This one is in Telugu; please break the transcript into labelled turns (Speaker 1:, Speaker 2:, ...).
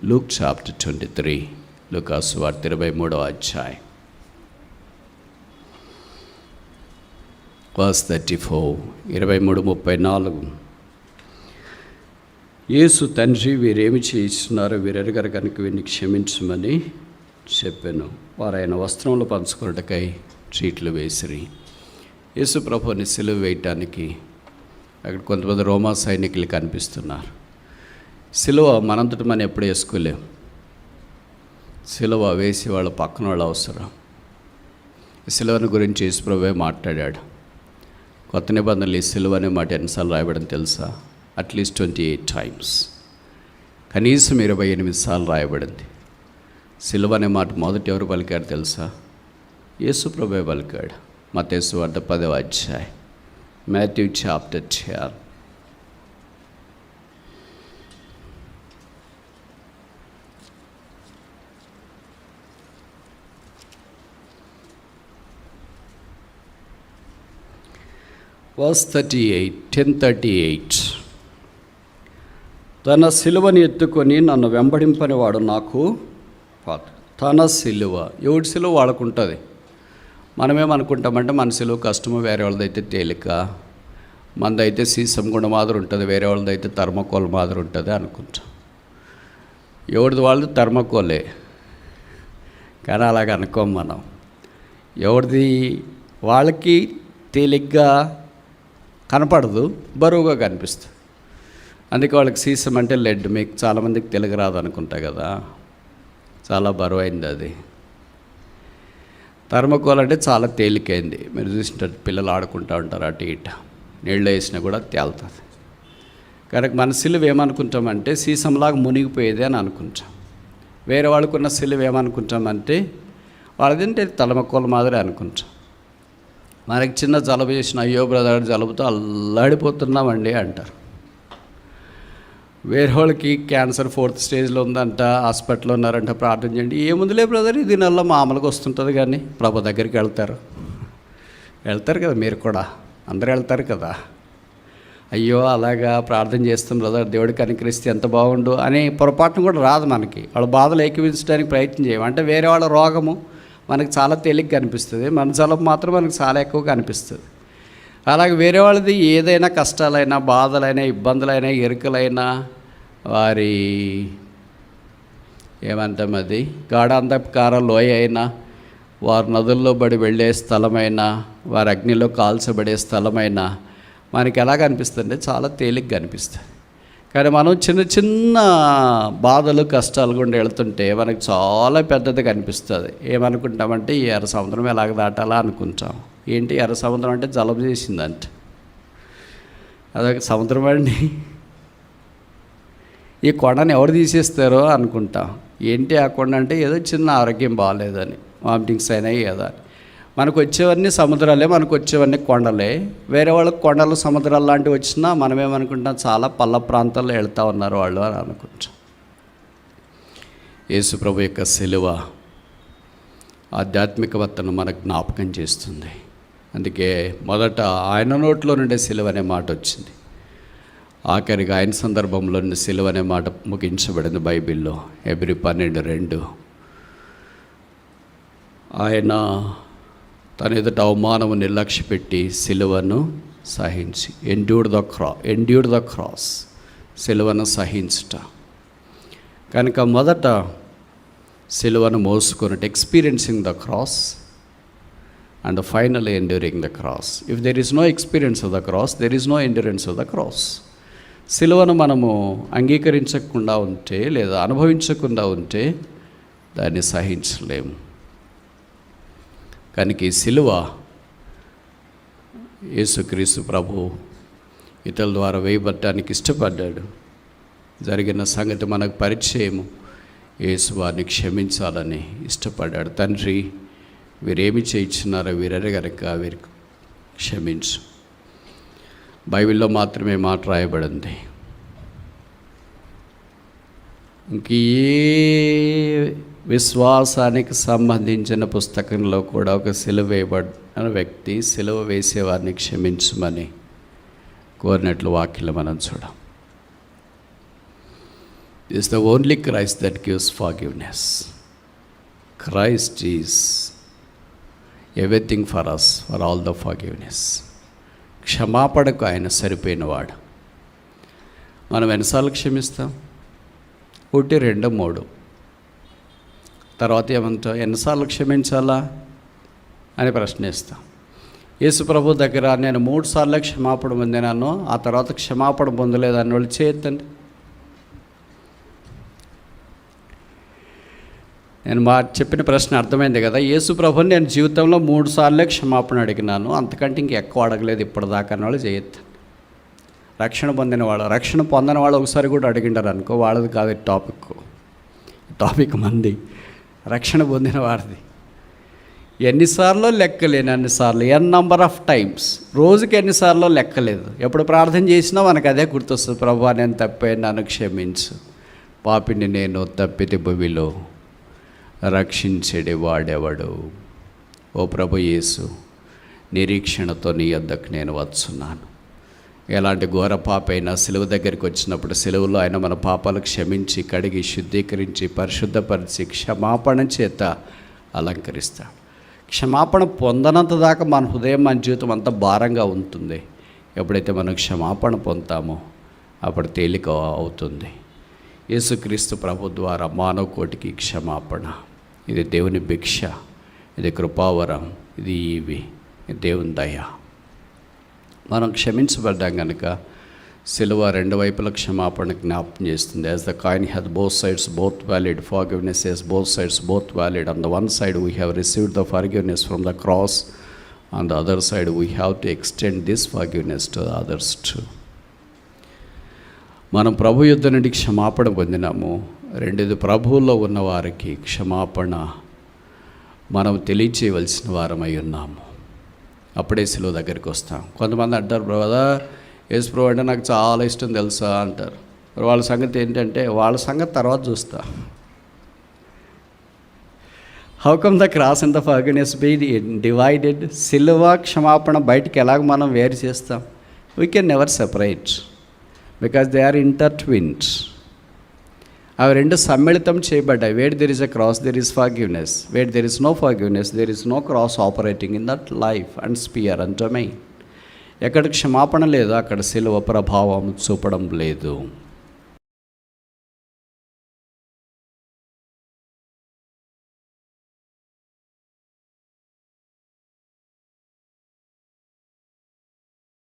Speaker 1: Luke chapter 23, లూకాసు వార్త 23వ అధ్యాయం verse 34, 23-34. యేసు తండ్రి వీరేమి చేయిస్తున్నారో వీరెరగరు కనుక వీరిని క్షమించమని చెప్పాను. వారు ఆయన వస్త్రములు పంచుకున్నటకై చీట్లు వేసిరి. యేసు ప్రభుని సిలువ వేయటానికి అక్కడ కొంతమంది రోమా సైనికులు కనిపిస్తున్నారు. సిలువ మనంతటి మనం ఎప్పుడు వేసుకోలేం. సిలువ వేసి వాళ్ళ పక్కన వాళ్ళు అవసరం. సిలువను గురించి యేసు ప్రభువే మాట్లాడాడు. కొత్త నిబంధనలు ఈ సిలువ అనే మాట ఎన్నిసార్లు రాయబడని తెలుసా? అట్లీస్ట్ 28 times, కనీసం 28 సార్లు రాయబడింది. సిలువ అనే మాట మొదటి ఎవరు పలికాడు తెలుసా? యేసు ప్రభువే పలికాడు. మత్తయి సువార్త 10వ అధ్యాయం, మాథ్యూ చాప్టర్ 10. verse 38, 10:38. తన సిలువని ఎత్తుకొని నన్ను వెంబడింపని వాడు నాకు పాత్ర. తన సిలువ, ఎవడి సిలువ వాడుకుంటుంది. మనమేమనుకుంటామంటే మన సిలువ కష్టము, వేరే వాళ్ళదైతే తేలిక. మనదైతే సీసం గుండ మాదిరి ఉంటుంది, వేరే వాళ్ళదైతే థర్మకోల్ మాదిరి ఉంటుంది అనుకుంటాం. ఎవరిది వాళ్ళది థర్మకోలే, కానీ అలాగ అనుకోం మనం. ఎవరిది వాళ్ళకి తేలిగ్గా కనపడదు, బరువుగా కనిపిస్తుంది. అందుకే వాళ్ళకి సీసం అంటే లెడ్. మీకు చాలామందికి తెలుగు రాదు అనుకుంటా కదా, చాలా బరువైంది అది. థర్మకోల్ అంటే చాలా తేలికైంది. మీరు చూసినట్టు పిల్లలు ఆడుకుంటూ ఉంటారు, అటు ఇటు నీళ్ళు వేసినా కూడా తేలుతుంది. కనుక మన సిలువ ఏమనుకుంటామంటే సీసంలాగా మునిగిపోయేది అని అనుకుంటాం. వేరే వాళ్ళకున్న సిలువ ఏమనుకుంటామంటే వాళ్ళదంటే థర్మకోల్ మాదిరి అనుకుంటాం. మనకి చిన్న జలుబు చేసిన, అయ్యో బ్రదర్ జలుబుతో అల్లాడిపోతున్నామండి అంటారు. వేరే వాళ్ళకి క్యాన్సర్ 4th స్టేజ్లో ఉందంట, హాస్పిటల్లో ఉన్నారంట, ప్రార్థన చేయండి. ఏముందిలే బ్రదర్, ఇది నెలలో మామూలుగా వస్తుంటుంది కానీ ప్రభు దగ్గరికి వెళ్తారు కదా, మీరు కూడా అందరూ వెళ్తారు కదా. అయ్యో అలాగా ప్రార్థన చేస్తాం బ్రదర్, దేవుడికి కనికరిస్తే ఎంత బాగుండు అనే పొరపాటును కూడా రాదు మనకి. వాళ్ళ బాధలు ఏకీవించడానికి ప్రయత్నం చేయము. అంటే వేరే వాళ్ళ రోగము మనకు చాలా తేలిగ్గా అనిపిస్తుంది, మన జలుబు మాత్రం మనకు చాలా ఎక్కువగా అనిపిస్తుంది. అలాగే వేరే వాళ్ళది ఏదైనా కష్టాలైనా, బాధలైనా, ఇబ్బందులైనా, ఎరుకలైనా, వారి ఏమంటాం అది గాఢాంధకార లోయ అయినా, వారు నదుల్లో పడి వెళ్ళే స్థలమైనా, వారి అగ్నిలో కాల్చబడే స్థలమైనా మనకి ఎలాగ అనిపిస్తుంది? చాలా తేలిగ్గా అనిపిస్తుంది. కానీ మనం చిన్న చిన్న బాధలు, కష్టాలు గుండా వెళ్తుంటే మనకు చాలా పెద్దదిగా అనిపిస్తుంది. ఏమనుకుంటామంటే ఈ ఎర్ర సముద్రం ఎలాగ దాటాలా అనుకుంటాం. ఏంటి ఎర్ర సముద్రం అంటే జలుబు చేసిందంటే అదొక సముద్రం అండి. ఈ కొండని ఎవరు తీసేస్తారో అనుకుంటాం. ఏంటి ఆ కొండ అంటే ఏదో చిన్న ఆరోగ్యం బాగాలేదని, వామిటింగ్స్ అయినాయి కదా. మనకు వచ్చేవన్నీ సముద్రాలే, మనకు వచ్చేవన్నీ కొండలే. వేరే వాళ్ళకి కొండలు, సముద్రాలు లాంటివి వచ్చినా మనమేమనుకుంటాం చాలా పల్ల ప్రాంతాల్లో వెళ్తూ ఉన్నారు వాళ్ళు అని అనుకుంటాం. యేసు ప్రభు యొక్క సిలువ ఆధ్యాత్మికవత్తను మనకు జ్ఞాపకం చేస్తుంది. అందుకే మొదట ఆయన నోట్లో నుండే సిలువ అనే మాట వచ్చింది. ఆఖరిగా ఆయన సందర్భంలో సిలువ అనే మాట ముగించబడింది బైబిల్లో. హెబ్రీ 12:2. ఆయన తన ఎదుట అవమానము నిర్లక్ష్యపెట్టి సిలువను సహించి ఎండ్యూర్డ్ ద క్రాస్, సిలువను సహించుట. కనుక మొదట సిలువను మోసుకున్నట్టు experiencing the cross and finally enduring the cross. If there is no experience of the cross, there is no endurance of the cross. సిలువను మనము అంగీకరించకుండా ఉంటే లేదా అనుభవించకుండా ఉంటే దాన్ని సహించలేము. కనుక ఈ సిలువ యేసుక్రీస్తు ప్రభు ఇతరుల ద్వారా వేయబడటానికి ఇష్టపడ్డాడు. జరిగిన సంగతి మనకు పరిచయము. యేసు వారిని క్షమించాలని ఇష్టపడ్డాడు. తండ్రి, వీరేమి చేయించున్నారో వీరే కనుక వీరికి క్షమించు. బైబిల్లో మాత్రమే మాట రాయబడింది. ఇంక ఏ విశ్వాసానికి సంబంధించిన పుస్తకంలో కూడా ఒక సిలువ వేయబడిన వ్యక్తి సిలువ వేసేవారిని క్షమించమని కోరినట్లు వాక్యం మనం చూడం. Is the only Christ that gives forgiveness. Christ is everything for us, for all the forgiveness. క్షమాపణకు ఆయన సరిపోయినవాడు. మనం ఎన్నిసార్లు క్షమిస్తాం? 1, 2, 3. తర్వాత ఏమంటాం? ఎన్నిసార్లు క్షమించాలా అని ప్రశ్నిస్తాం. యేసు ప్రభు దగ్గర నేను 3 సార్లు క్షమాపణ పొందినాను, ఆ తర్వాత క్షమాపణ పొందలేదు అని వాళ్ళు చేయొద్దండి. నేను చెప్పిన ప్రశ్న అర్థమైంది కదా. యేసు ప్రభుని నేను జీవితంలో 3 సార్లే క్షమాపణ అడిగినాను, అంతకంటే ఇంకెక్కువ అడగలేదు ఇప్పటిదాకా అని వాళ్ళు చేయొద్దు. రక్షణ పొందిన వాళ్ళు ఒకసారి కూడా అడిగిండారు అనుకో, వాళ్ళది కాదు టాపిక్ మంది. రక్షణ పొందిన వారిది. ఎన్నిసార్లు లెక్కలేని అన్నిసార్లు, నంబర్ ఆఫ్ టైమ్స్, రోజుకి ఎన్నిసార్లు లెక్కలేదు. ఎప్పుడు ప్రార్థన చేసినా మనకు అదే గుర్తొస్తుంది, ప్రభువా నేను తప్పాను, నన్ను క్షమించు, పాపిని నేను, తప్పితే భూమిలో రక్షించేది వాడెవడు. ఓ ప్రభు యేసు, నిరీక్షణతో నీ యొద్దకు నేను వచ్చున్నాను. ఎలాంటి ఘోర పాప అయినా సిలువ దగ్గరికి వచ్చినప్పుడు సిలువలో ఆయన మన పాపాలు క్షమించి, కడిగి, శుద్ధీకరించి, పరిశుద్ధపరిచి, క్షమాపణ చేత అలంకరిస్తాడు. క్షమాపణ పొందనంత దాకా మన హృదయం, మన జీవితం అంతా భారంగా ఉంటుంది. ఎప్పుడైతే మనం క్షమాపణ పొందుతామో అప్పుడు తేలిక అవుతుంది. యేసుక్రీస్తు ప్రభు ద్వారా మానవ కోటికి క్షమాపణ. ఇది దేవుని భిక్ష, ఇది కృపావరం, ఇది దేవుని దయ. మనం క్షమించబడ్డాం కనుక సిలువ 2 వైపుల క్షమాపణ జ్ఞాపకం చేస్తుంది. As the coin has both sides both valid, forgiveness has both sides both valid. On the one side we have received the forgiveness from the cross, on the other side we have to extend this forgiveness to others too. మనం ప్రభు యుద్ధ నుండి క్షమాపణ పొందినాము. 2 ప్రభువుల్లో ఉన్న వారికి క్షమాపణ మనం తెలియచేయవలసిన వారమై ఉన్నాము. అప్పుడే సిలువ దగ్గరికి వస్తాం. కొంతమంది అంటారు, బ్రదర్ యేసు ప్రభు అంటే నాకు చాలా ఇష్టం తెలుసా అంటారు. వాళ్ళ సంగతి ఏంటంటే, వాళ్ళ సంగతి తర్వాత చూస్తా. How come the cross and the forgiveness be divided? సిలువ క్షమాపణ బయటికి ఎలాగ మనం వేరు చేస్తాం? We can never separate because they are intertwined. అవి 2 సమ్మిళితం చేయబడ్డాయి. Where there is a cross there is forgiveness, where there is no forgiveness there is no cross operating in that life and sphere and domain. ఎక్కడ క్షమాపణ లేదో అక్కడ సిలువ ప్రభావం చూపడం లేదు.